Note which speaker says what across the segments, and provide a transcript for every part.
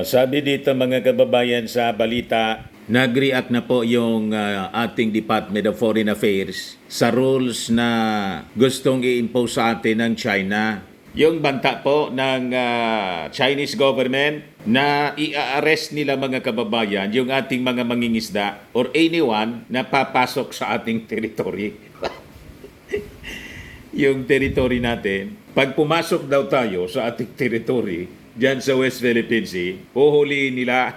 Speaker 1: Sabi dito mga kababayan sa balita, nag-react na po yung ating Department of Foreign Affairs sa rules na gustong i-impose sa atin ng China. Yung banta po ng Chinese government na i-arrest nila mga kababayan yung ating mga mangingisda or anyone na papasok sa ating territory. Yung territory natin, pag pumasok daw tayo sa ating territory, dyan sa West Philippine Sea, huhulihin nila.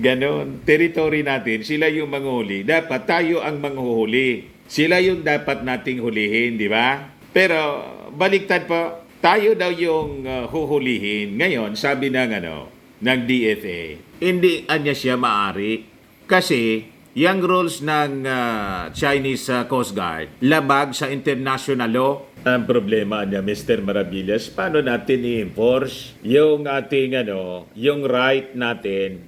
Speaker 1: Ganon. Territory natin, sila yung manghuli. Dapat tayo ang manghuhuli. Sila yung dapat nating hulihin, di ba? Pero baliktad po, tayo daw yung huhulihin. Ngayon, sabi ng DFA, hindi anya siya maari. Kasi yung rules ng Chinese Coast Guard, labag sa international law. Ang problema niya, Mr. Maravillas, paano natin i-enforce yung ating yung right natin?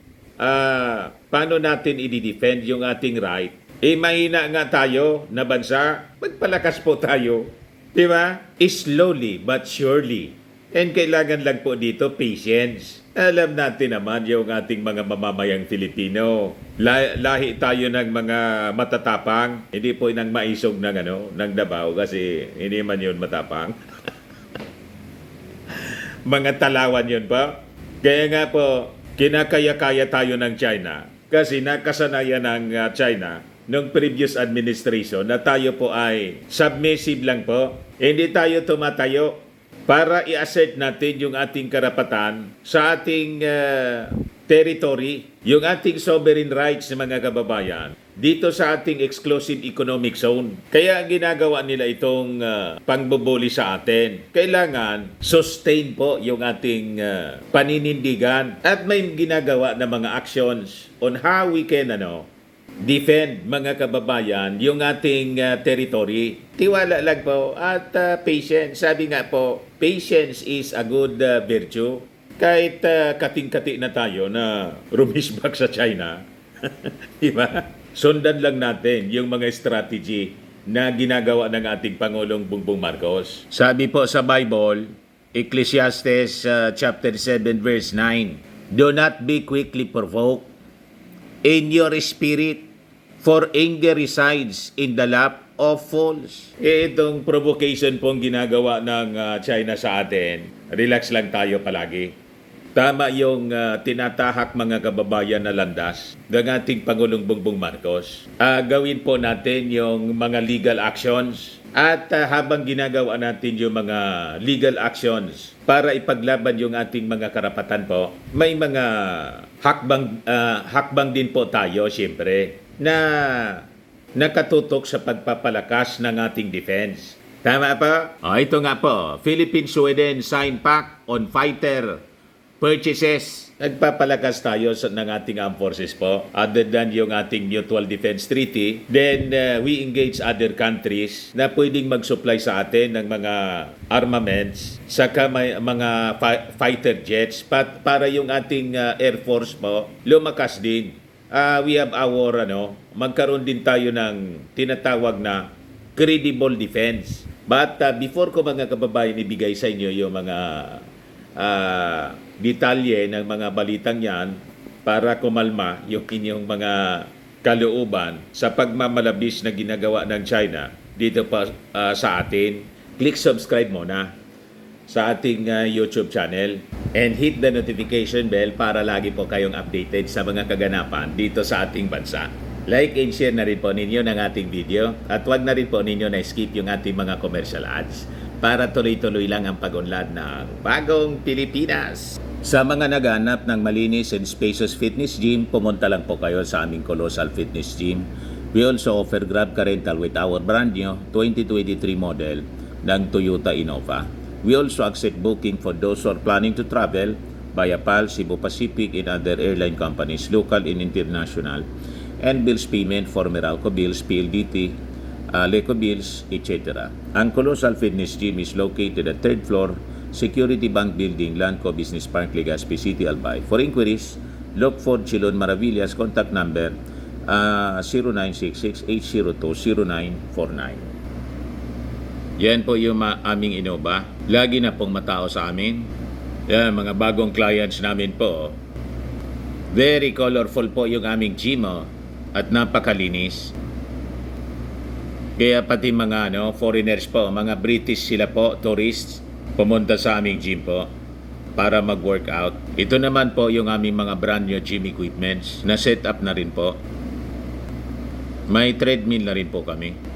Speaker 1: Paano natin i-defend yung ating right? Mahina nga tayo na bansa, magpalakas po tayo. Di ba? Slowly but surely. And kailangan lang po dito patience. Alam natin naman yung ating mga mamamayang Filipino. Lahi tayo ng mga matatapang. Hindi po nang maisog ng Davao kasi hindi man yun matapang. Mga talawan yun pa. Kaya nga po, kinakaya-kaya tayo ng China kasi nakasanayan ng China nung previous administration na tayo po ay submissive lang po. Hindi tayo tumatayo para i-assert natin yung ating karapatan sa ating territory, yung ating sovereign rights ng mga kababayan dito sa ating exclusive economic zone. Kaya ang ginagawa nila itong pangbubuli sa atin. Kailangan sustain po yung ating paninindigan at may ginagawa na mga actions on how we can defend mga kababayan yung ating territory. Tiwala lang po at patience. Sabi nga po, patience is a good virtue. Kahit kating-kati na tayo na rumisbak sa China, di ba? Sundan lang natin yung mga strategy na ginagawa ng ating Pangulong Bongbong Marcos. Sabi po sa Bible, Ecclesiastes chapter 7 verse 9, do not be quickly provoked in your spirit, for anger resides in the lap of fools. Itong provocation pong ginagawa ng China sa atin, relax lang tayo palagi. Tama yung tinatahak mga kababayan na landas ng ating Pangulong Bongbong Marcos. Gawin po natin yung mga legal actions at habang ginagawa natin yung mga legal actions para ipaglaban yung ating mga karapatan po, may mga hakbang din po tayo siyempre na nakatutok sa pagpapalakas ng ating defense. Tama pa? Ito nga po, Philippine-Sweden sign pact on fighter purchases. Nagpapalakas tayo ng ating armed forces po. Other than yung ating Mutual Defense Treaty, then we engage other countries na pwedeng mag-supply sa atin ng mga armaments, saka may mga fighter jets para yung ating Air Force po lumakas din. We have our magkaroon din tayo ng tinatawag na credible defense. But before ko mga kababayan ibigay sa inyo yung mga detalye ng mga balitang yan para kumalma yung inyong mga kalooban sa pagmamalabis na ginagawa ng China dito pa sa atin, click subscribe muna sa ating YouTube channel and hit the notification bell para lagi po kayong updated sa mga kaganapan dito sa ating bansa. Like and share na rin po ninyo ng ating video at wag na rin po ninyo na skip yung ating mga commercial ads para tuloy-tuloy lang ang pag-unlad ng bagong Pilipinas. Sa mga naghanap ng malinis and spacious fitness gym, pumunta lang po kayo sa aming Colossal Fitness Gym. We also offer Grab Car Rental with our brand new 2023 model ng Toyota Innova. We also accept booking for those who are planning to travel via PAL, Cebu Pacific, and other airline companies, local and international, and bills payment for Meralco Bills, PLDT, Leco Bills, etc. Ang Colossal Fitness Gym is located at 3rd floor, Security Bank Building, Lanco Business Park, Legazpi City, Albay. For inquiries, look for Chilon Maravillas. Contact number 0966-802-0949. Yan po yung aming Innova. Lagi na pong matao sa amin. Yan, mga bagong clients namin po. Very colorful po yung aming gym at napakalinis. Kaya pati mga foreigners po, mga British sila po, tourists, pumunta sa aming gym po para mag-workout. Ito naman po yung aming mga brand new gym equipments na set up na rin po. May treadmill na rin po kami.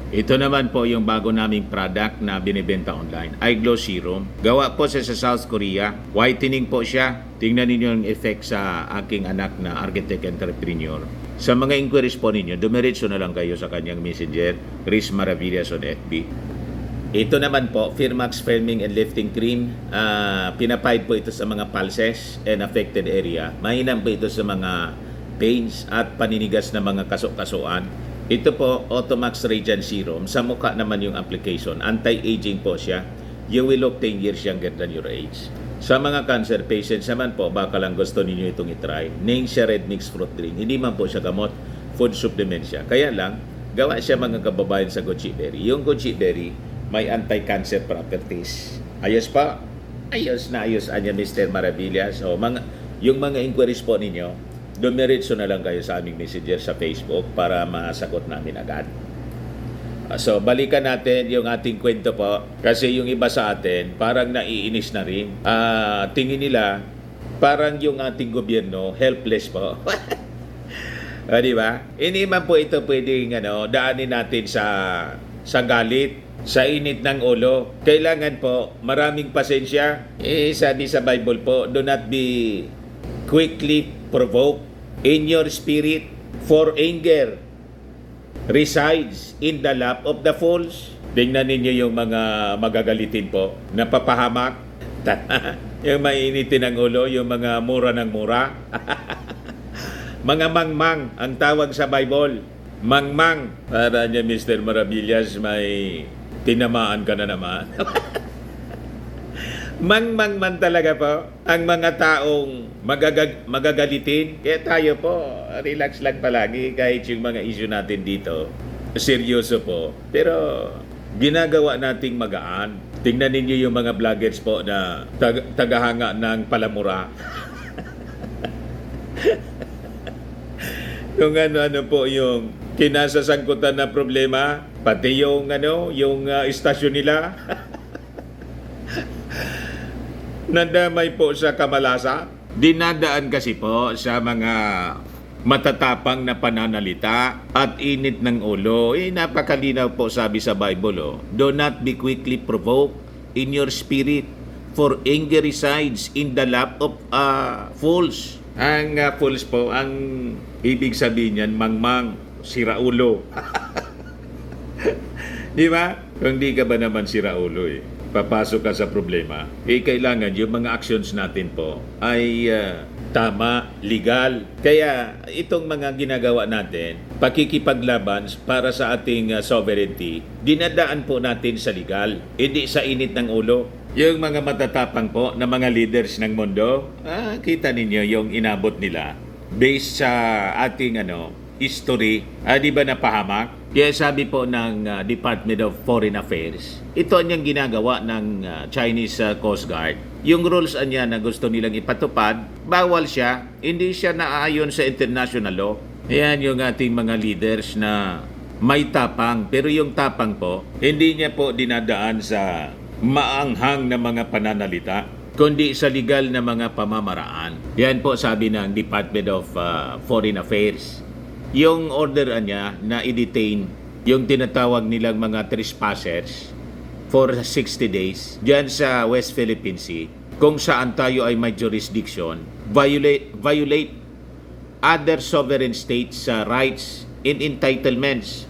Speaker 1: Ito naman po yung bago naming product na binibenta online, iGlow Serum. Gawa po sa South Korea. Whitening po siya. Tingnan ninyo yung effect sa aking anak na architect entrepreneur. Sa mga inquiries po ninyo, dumiretso na lang kayo sa kanyang messenger, Chris Maravillas on FB. Ito naman po, Firmax Firming and Lifting Cream. Pinapahid po ito sa mga pulses and affected area. Mahinam po ito sa mga pains at paninigas na mga kaso-kasuan. Ito po, Automax Radiant Serum. Sa mukha naman yung application. Anti-aging po siya. You will look 10 years younger than your age. Sa mga cancer patients naman po, baka lang gusto ninyo itong itry. Ningxia Red Mix Fruit Drink. Hindi man po siya gamot, food supplement siya. Kaya lang, gawa siya mga kababayan sa goji berry. Yung goji berry, may anti-cancer properties. Ayos pa? Ayos na ayos anya Mr. Maravillas. So, yung mga inquiries po ninyo, dumiretso na lang kayo sa aming messenger sa Facebook para masagot namin agad. So, balikan natin yung ating kwento po. Kasi yung iba sa atin, parang naiinis na rin. Tingin nila, parang yung ating gobyerno, helpless po. Di ba? Hindi man po ito pwedeng daanin natin sa galit, sa init ng ulo. Kailangan po, maraming pasensya. Sabi sa Bible po, do not be quickly provoked in your spirit, for anger resides in the lap of the fools. Tingnan ninyo yung mga magagalitin po, napapahamak, yung mainitin ng ulo, yung mga mura ng mura. Mga mangmang ang tawag sa Bible. Mangmang. Para niya Mr. Maravillas, may tinamaan ka na naman. Mangmang man talaga po ang mga taong magagalitin. Kaya tayo po, relax lang palagi kahit yung mga issue natin dito. Seryoso po. Pero ginagawa nating magaan. Tingnan ninyo yung mga vloggers po na tagahanga ng palamura. Kung ano po yung kinasasangkutan na problema, pati yung istasyon nila. Nadamay po sa kamalasa. Dinadaan kasi po sa mga matatapang na pananalita at init ng ulo. Napakalinaw po sabi sa Bible. Do not be quickly provoked in your spirit, for anger resides in the lap of fools. Ang fools po, ang ibig sabihin niyan, mangmang, siraulo. Di ba? Kung di ka ba naman siraulo papasok ka sa problema, kailangan yung mga actions natin po ay tama, legal. Kaya itong mga ginagawa natin, pakikipaglaban para sa ating sovereignty, dinadaan po natin sa legal, hindi sa init ng ulo. Yung mga matatapang po na mga leaders ng mundo, kita ninyo yung inabot nila based sa ating history, di ba napahamak? Kaya sabi po ng Department of Foreign Affairs, ito niyang ginagawa ng Chinese Coast Guard. Yung rules niya na gusto nilang ipatupad, bawal siya, hindi siya naaayon sa international law. Ayan yung ating mga leaders na may tapang, pero yung tapang po, hindi niya po dinadaan sa maanghang na mga pananalita, kundi sa legal na mga pamamaraan. Yan po sabi ng Department of Foreign Affairs. Yung order niya na i-detain yung tinatawag nilang mga trespassers for 60 days dyan sa West Philippine Sea, kung saan tayo ay may jurisdiction, violate other sovereign states' rights and entitlements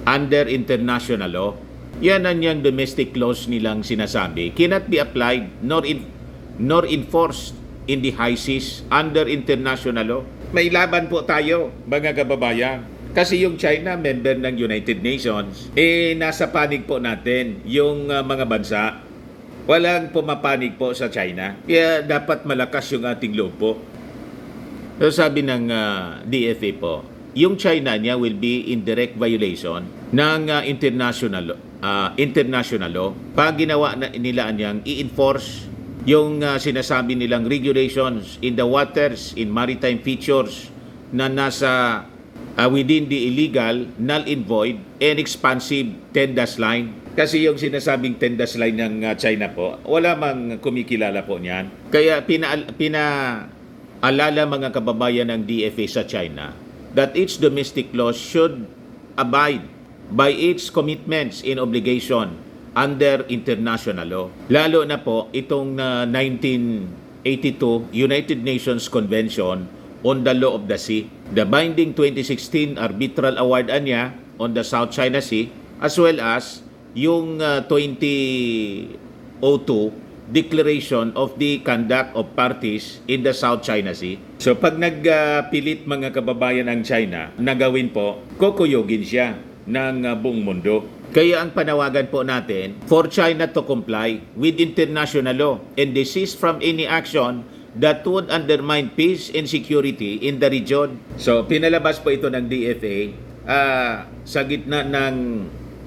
Speaker 1: under international law. Yan ang yung domestic laws nilang sinasabi, cannot be applied nor enforced in the high seas under international law. May laban po tayo, mga kababayan. Kasi yung China, member ng United Nations, nasa panig po natin yung mga bansa. Walang pumapanig po sa China. Kaya dapat malakas yung ating loob po. So sabi ng DFA po, yung China niya will be in direct violation ng international law. Pag ginawa nila niyang i-enforce
Speaker 2: yung sinasabi nilang regulations in the waters, in maritime features na nasa within the illegal, null and void, and expansive 10-dash line. Kasi yung sinasabing 10-dash line ng China po, wala mang kumikilala po niyan. Kaya pinaalala mga kababayan ng DFA sa China that its domestic laws should abide by its commitments and obligation under international law. Lalo na po itong 1982 United Nations Convention on the Law of the Sea, the binding 2016 arbitral award niya on the South China Sea, as well as yung 2002 Declaration of the Conduct of Parties in the South China Sea. So pag nagpilit mga kababayan ang China na gawin po, kukuyogin siya ng buong mundo. Kaya ang panawagan po natin for China to comply with international law and desist from any action that would undermine peace and security in the region. So pinalabas po ito ng DFA sa gitna ng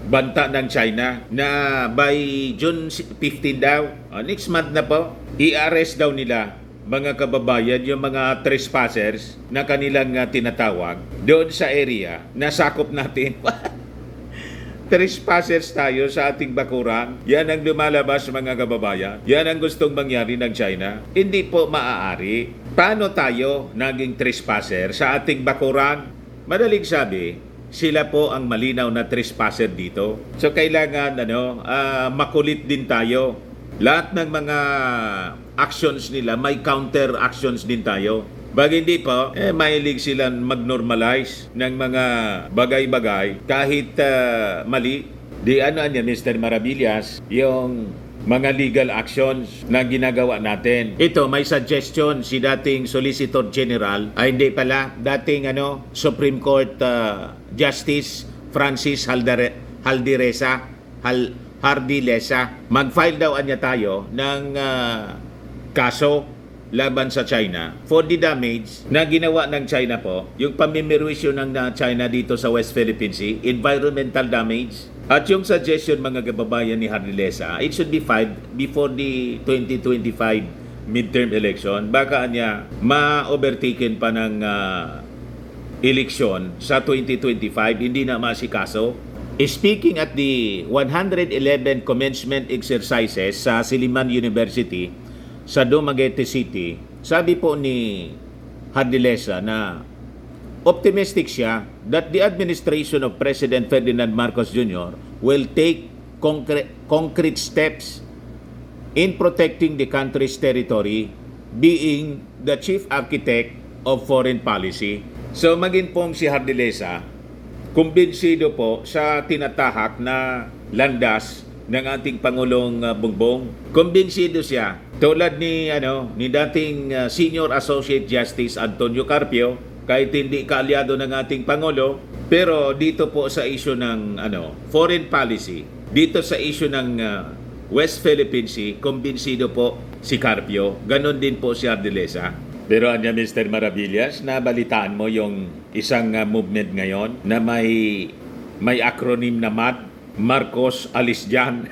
Speaker 2: banta ng China na by June 15 daw, next month na po, i-arrest daw nila mga kababayan yung mga trespassers na kanilang tinatawag doon sa area na sakop natin. Trespassers tayo sa ating bakuran. Yan ang lumalabas mga kababayan. Yan ang gustong mangyari ng China. Hindi po maaari. Paano tayo naging trespasser sa ating bakuran? Madaling sabi, sila po ang malinaw na trespasser dito. So kailangan makulit din tayo. Lahat ng mga actions nila, may counter actions din tayo. Bag hindi po, mahilig silang mag-normalize ng mga bagay-bagay kahit mali. Di niya, Mr. Maravillas, yung mga legal actions na ginagawa natin. Ito, may suggestion si dating Solicitor General, hindi pala, dating Supreme Court Justice Francis Hardilesa. Mag-file daw niya tayo ng kaso laban sa China for the damage na ginawa ng China po, yung pamimirwisyo ng China dito sa West Philippine Sea, environmental damage. At yung suggestion mga kababayan ni Hardilesa, it should be filed before the 2025 midterm election. Baka niya ma-overtaken pa ng eleksyon sa 2025, hindi na masikaso. Speaking at the 111 commencement exercises sa Silliman University sa Dumaguete City, sabi po ni Hardilesa na optimistic siya that the administration of President Ferdinand Marcos Jr. will take concrete steps in protecting the country's territory, being the chief architect of foreign policy. So maging pong si Hardilesa, kumbinsido po sa tinatahak na landas ng ating Pangulong Bongbong. Kumbinsido siya. Tulad ni dating Senior Associate Justice Antonio Carpio, kahit hindi kaalyado ng ating Pangulo, pero dito po sa issue ng foreign policy, dito sa issue ng West Philippine Sea, kumbinsido po si Carpio. Ganon din po si Hardilesa. Pero Mr. Maravillas, nabalitaan mo yung isang movement ngayon na may acronym na MAD, Marcos Alis Dyan.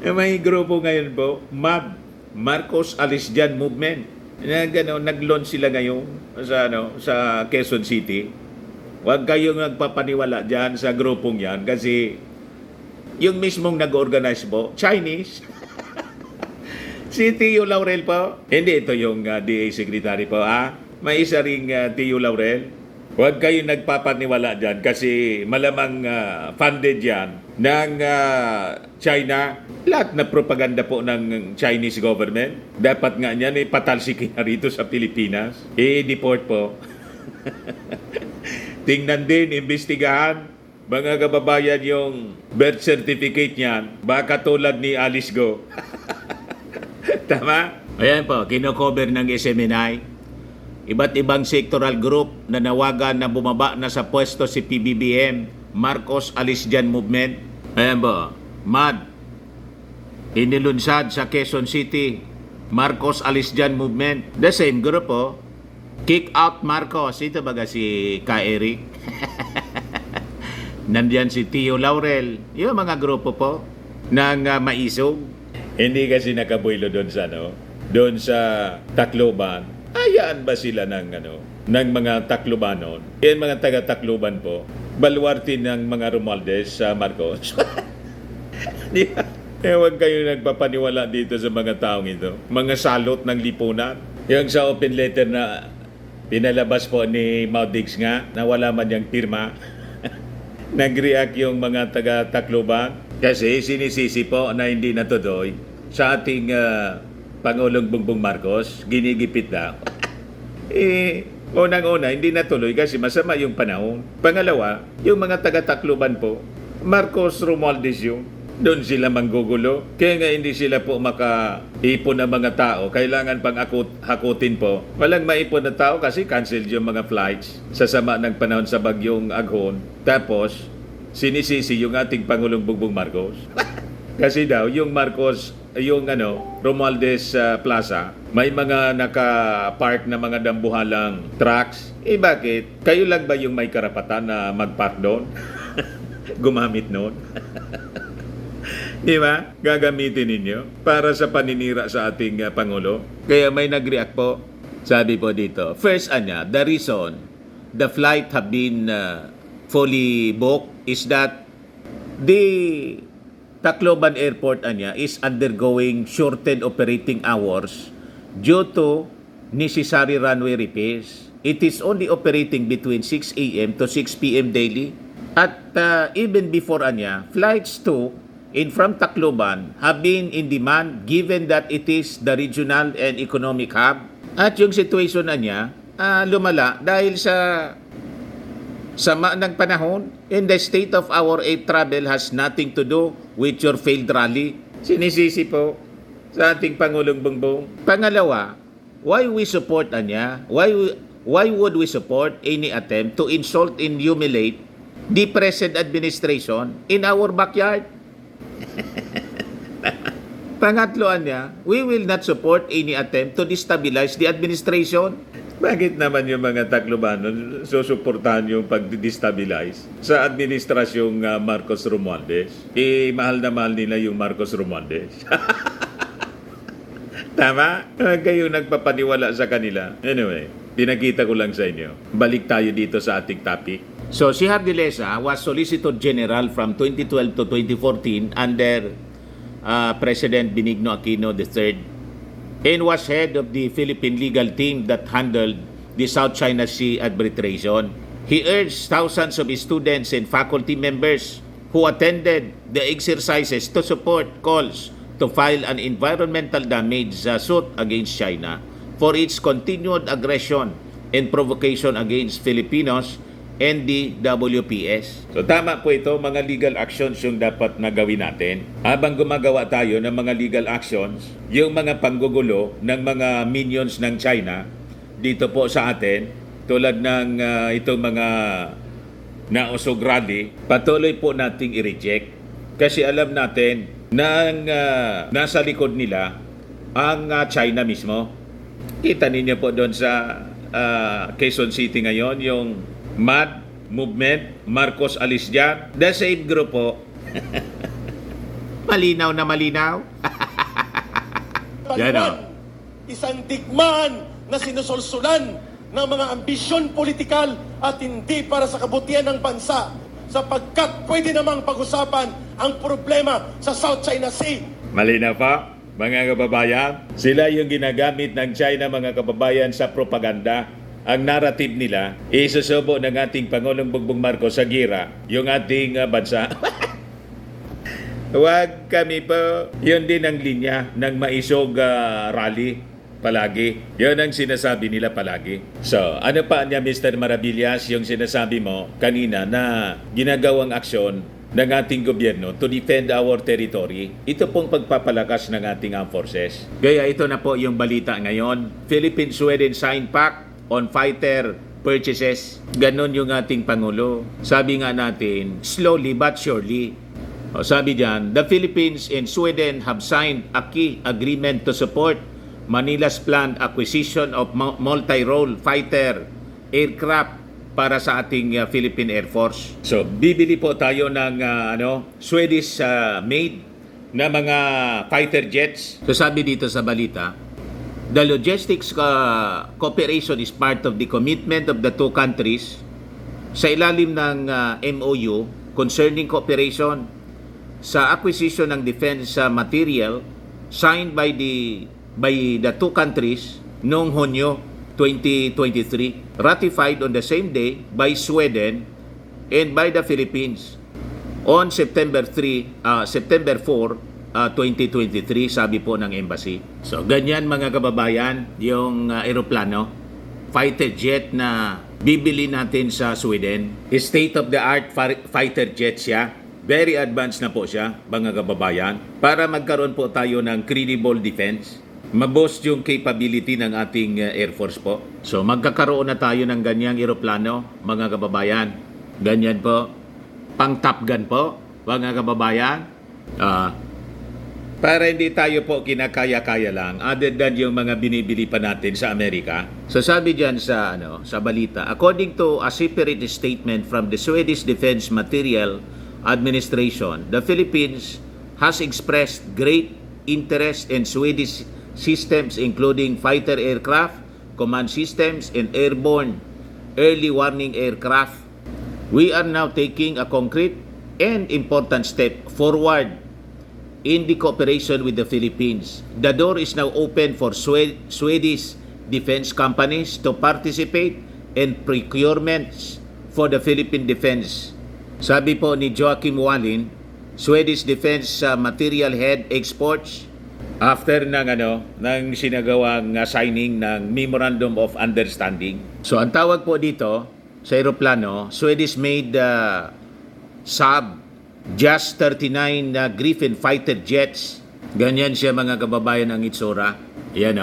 Speaker 2: May grupo ngayon po, MAD, Marcos Alis Dyan Movement. Nag-launch sila ngayon sa Quezon City. Huwag kayong nagpapaniwala dyan sa grupong yan kasi yung mismong nag-organize po, Chinese. Si Tio Laurel po. Hindi, ito yung DA Secretary po. May isa ring Tio Laurel. Huwag kayong nagpapaniwala dyan kasi malamang funded yan ng China. Lahat na propaganda po ng Chinese government. Dapat nga niyan patalsikin na rito sa Pilipinas. I-deport po. Tingnan din, imbestigahan. Mga kababayan yung birth certificate niyan. Baka tulad ni Alice Go. Tama? Ayan po, kino-cover ng SMNI. Iba't ibang sectoral group na nawagan na bumaba na sa pwesto si PBBM, Marcos Alis Dyan Movement. Ayan po, MAD. Inilunsad sa Quezon City, Marcos Alis Dyan Movement. The same group po. Kick out Marcos. Ito baga si Ka Eric. Nandiyan si Tio Laurel. Yung mga grupo po. ng maisog.
Speaker 1: Hindi kasi nakabuelo doon sa doon sa Tacloban. Hayaan ba sila ng mga Taclobanon? Yan mga taga-Tacloban po, baluarte ng mga Romualdez sa Marcos. Di ba? Huwag kayo nagpapaniwala dito sa mga taong ito. Mga salot ng lipunan. Yung sa open letter na pinalabas po ni Mau Diggs nga, na wala man yung pirma. Nag-react yung mga taga-Tacloban. Kasi sinisisi po na hindi natuloy sa ating Pangulong Bongbong Marcos, ginigipit daw. Unang-una, hindi natuloy kasi masama yung panahon. Pangalawa, yung mga taga-Tacloban po, Marcos Romualdez yung doon sila manggugulo. Kaya nga hindi sila po makaipon ng mga tao. Kailangan pang hakutin po. Walang maipon na tao kasi cancel yung mga flights sa sama ng panahon sa bagyong Aghon. Tapos, sinisisi yung ating Pangulong Bongbong Marcos. Kasi daw, yung Marcos, yung Romualdez Plaza, may mga naka-park na mga dambuhalang trucks. Bakit? Kayo lang ba yung may karapatan na mag-park doon? Gumamit noon? Di ba? Gagamitin ninyo para sa paninira sa ating Pangulo. Kaya may nag-react po. Sabi po dito, first the reason the flight have been fully booked is that the Tacloban Airport is undergoing shortened operating hours due to necessary runway repairs. It is only operating between 6 a.m. to 6 p.m. daily. At even before flights to and from Tacloban have been in demand given that it is the regional and economic hub. At yung situation lumala dahil sa sama ng panahon, and the state of our air travel has nothing to do with your failed rally. Sinisisi po sa ating Pangulong Bongbong. Pangalawa, why we support why would we support any attempt to insult and humiliate the present administration in our backyard? Pangatlo we will not support any attempt to destabilize the administration. Bakit naman yung mga Taclobanon susuportahan yung pag-destabilize sa administrasyong Marcos Romualdez? Mahal na mahal nila yung Marcos Romualdez. Tama? Kayo nagpapaniwala sa kanila. Anyway, pinakita ko lang sa inyo. Balik tayo dito sa ating topic. So, si Hardilesa was Solicitor General from 2012 to 2014 under President Benigno Aquino III and was head of the Philippine legal team that handled the South China Sea arbitration. He urged thousands of students and faculty members who attended the exercises to support calls to file an environmental damage suit against China for its continued aggression and provocation against Filipinos and the WPS. So tama po ito, mga legal actions yung dapat na gawin natin. Habang gumagawa tayo ng mga legal actions, yung mga panggugulo ng mga minions ng China dito po sa atin, tulad ng itong mga nausog rally, patuloy po nating i-reject. Kasi alam natin na nasa likod nila ang China mismo. Kita ninyo po doon sa Quezon City ngayon, yung MAD Movement, Marcos alis dyan. The same group po. Malinaw na malinaw. Yan o.
Speaker 3: Isang digmaan na sinusulsulan ng mga ambisyon politikal at hindi para sa kabutihan ng bansa, sapagkat pwede namang pag-usapan ang problema sa South China Sea.
Speaker 1: Malinaw pa, mga kababayan. Sila yung ginagamit ng China, mga kababayan, sa propaganda. Ang narrative nila, isusubo ng ating Pangulong Bongbong Marcos sa gira yung ating bansa. Huwag kami po. Yun din ang linya ng maisog rally palagi. Yun ang sinasabi nila palagi. So, ano pa niya, Mr. Maravillas, yung sinasabi mo kanina na ginagawang aksyon ng ating gobyerno to defend our territory? Ito pong pagpapalakas ng ating armed forces. Kaya ito na po yung balita ngayon. Philippine-Sweden sign pact on fighter purchases. Ganon yung ating Pangulo. Sabi nga natin, slowly but surely. Sabi dyan, the Philippines and Sweden have signed a key agreement to support Manila's planned acquisition of multi-role fighter aircraft para sa ating Philippine Air Force. So, bibili po tayo ng Swedish made
Speaker 2: na mga fighter jets. So sabi dito sa balita, the logistics cooperation is part of the commitment of the two countries sa ilalim ng MOU concerning cooperation sa acquisition ng defense material signed by the two countries noong Hunyo 2023, ratified on the same day by Sweden and by the Philippines on September 4, 2023, sabi po ng embassy. So ganyan mga kababayan, yung eroplano, fighter jet na bibili natin sa Sweden. State-of-the-art fighter jet siya. Very advanced na po siya, mga kababayan, para magkaroon po tayo ng credible defense. Maboost yung capability ng ating Air Force po. So magkakaroon na tayo ng ganyang eroplano, mga kababayan. Ganyan po. Pang Top Gun po, mga kababayan. Para hindi tayo po kinakaya-kaya lang, other than yung mga binibili pa natin sa Amerika. So sabi dyan sa balita, according to a separate statement from the Swedish Defense Material Administration, the Philippines has expressed great interest in Swedish systems including fighter aircraft, command systems, and airborne early warning aircraft. We are now taking a concrete and important step forward in the cooperation with the Philippines. The door is now open for Swedish defense companies to participate in procurements for the Philippine defense. Sabi po ni Joachim Wallin, Swedish Defense Material Head Exports, after ng sinagawang signing ng Memorandum of Understanding. So ang tawag po dito sa eroplano, Swedish-made Saab Just 39 Gripen fighter jets. Ganyan siya mga kababayan ang itsura. Yan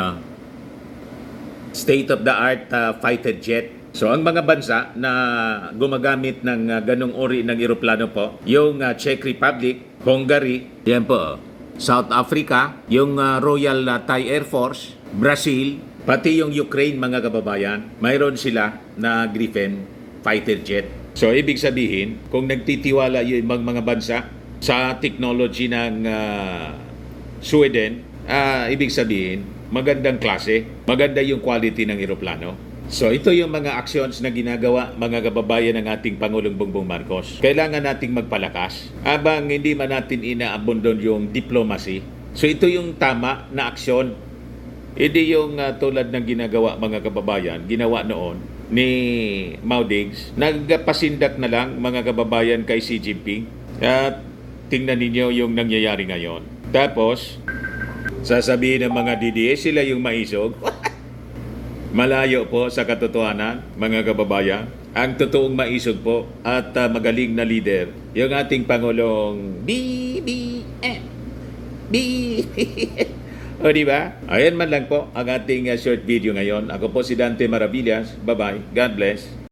Speaker 2: state-of-the-art fighter jet. So ang mga bansa na gumagamit ng ganong uri ng eroplano po, yung Czech Republic, Hungary, yan po, South Africa, yung Royal Thai Air Force, Brazil, pati yung Ukraine mga kababayan, mayroon sila na Gripen fighter jet. So ibig sabihin, kung nagtitiwala yung mga bansa sa technology ng Sweden, ibig sabihin, magandang klase, maganda yung quality ng eroplano. So ito yung mga actions na ginagawa mga kababayan ng ating Pangulong Bongbong Marcos. Kailangan nating magpalakas habang hindi man natin inaabandon yung diplomacy. So ito yung tama na aksyon. Hindi yung tulad ng ginagawa mga kababayan, ginawa noon ni Mao Diggs. Nagpasindak na lang mga kababayan kay Xi Jinping. At tingnan ninyo yung nangyayari ngayon. Tapos, sasabihin ng mga DDS sila yung maisog. Malayo po sa katotohanan, mga kababayan. Ang totoong maisog po at magaling na leader, yung ating Pangulong BBM. O diba? Ayan man lang po ang ating short video ngayon. Ako po si Dante Maravillas. Bye-bye. God bless.